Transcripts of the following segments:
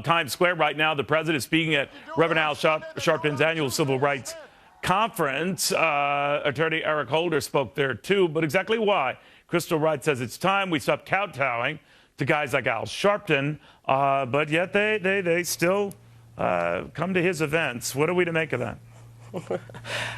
Times Square right now. The president is speaking at Rev Sharpton's annual civil rights conference. Attorney Eric Holder spoke there too, but exactly why? Crystal Wright says it's time we stop kowtowing to guys like Al Sharpton, but yet they still come to his events. What are we to make of that?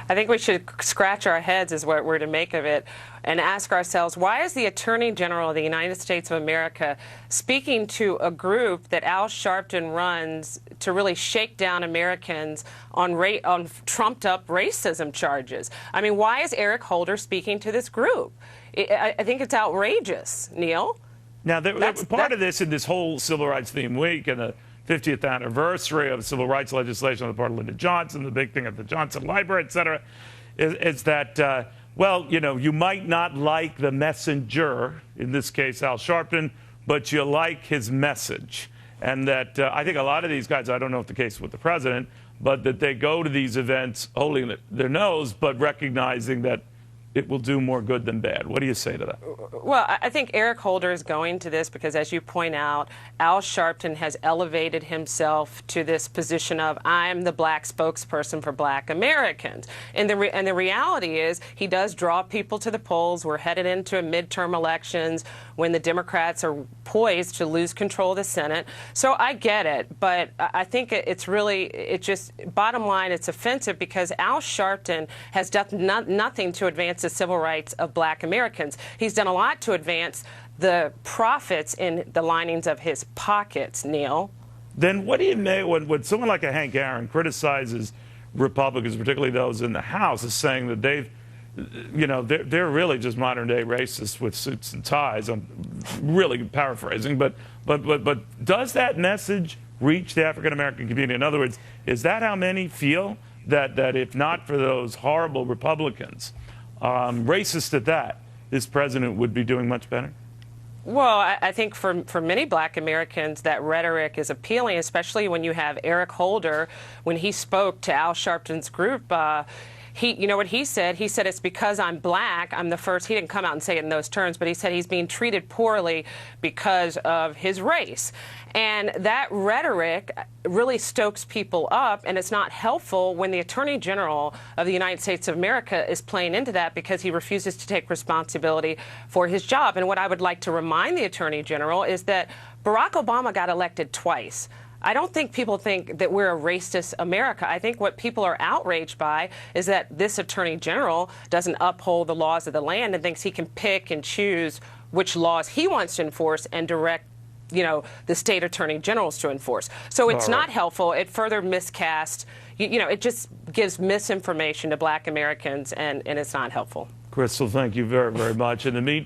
I think we should scratch our heads is what we're to make of it and ask ourselves, why is the Attorney General of the United States of America speaking to a group that Al Sharpton runs to really shake down Americans on trumped-up racism charges? I mean, why is Eric Holder speaking to this group? I think it's outrageous, Neil. Now, part of this in this whole Civil Rights Theme Week and the 50th anniversary of civil rights legislation on the part of Lyndon Johnson, the big thing at the Johnson Library, et cetera, is that, well, you know, you might not like the messenger, in this case Al Sharpton, but you like his message. And that I think a lot of these guys, I don't know if the case with the president, but that they go to these events holding their nose, but recognizing that it will do more good than bad. What do you say to that? Well, I think Eric Holder is going to this because, as you point out, Al Sharpton has elevated himself to this position of, I'm the black spokesperson for black Americans. And the reality is he does draw people to the polls. We're headed into a midterm elections when the Democrats are poised to lose control of the Senate. So I get it, but I think it's really, bottom line, it's offensive because Al Sharpton has done nothing to advance the civil rights of black Americans. He's done a lot to advance the profits in the linings of his pockets, Neil. Then what do you make when someone like a Hank Aaron criticizes Republicans, particularly those in the House, is saying that they're really just modern day racists with suits and ties? I'm really paraphrasing, but does that message reach the African American community? In other words, is that how many feel that if not for those horrible Republicans, racist at that, this president would be doing much better? Well, I think for many black Americans, that rhetoric is appealing, especially when you have Eric Holder, when he spoke to Al Sharpton's group. You know what he said? He said, it's because I'm black, I'm the first. He didn't come out and say it in those terms, but he said he's being treated poorly because of his race. And that rhetoric really stokes people up, and it's not helpful when the Attorney General of the United States of America is playing into that because he refuses to take responsibility for his job. And what I would like to remind the Attorney General is that Barack Obama got elected twice. I don't think people think that we're a racist America. I think what people are outraged by is that this Attorney General doesn't uphold the laws of the land and thinks he can pick and choose which laws he wants to enforce and direct, you know, the state attorney generals to enforce. So it's not helpful. It further miscasts, it just gives misinformation to black Americans, and it's not helpful. Crystal, thank you very, very much. In the meantime,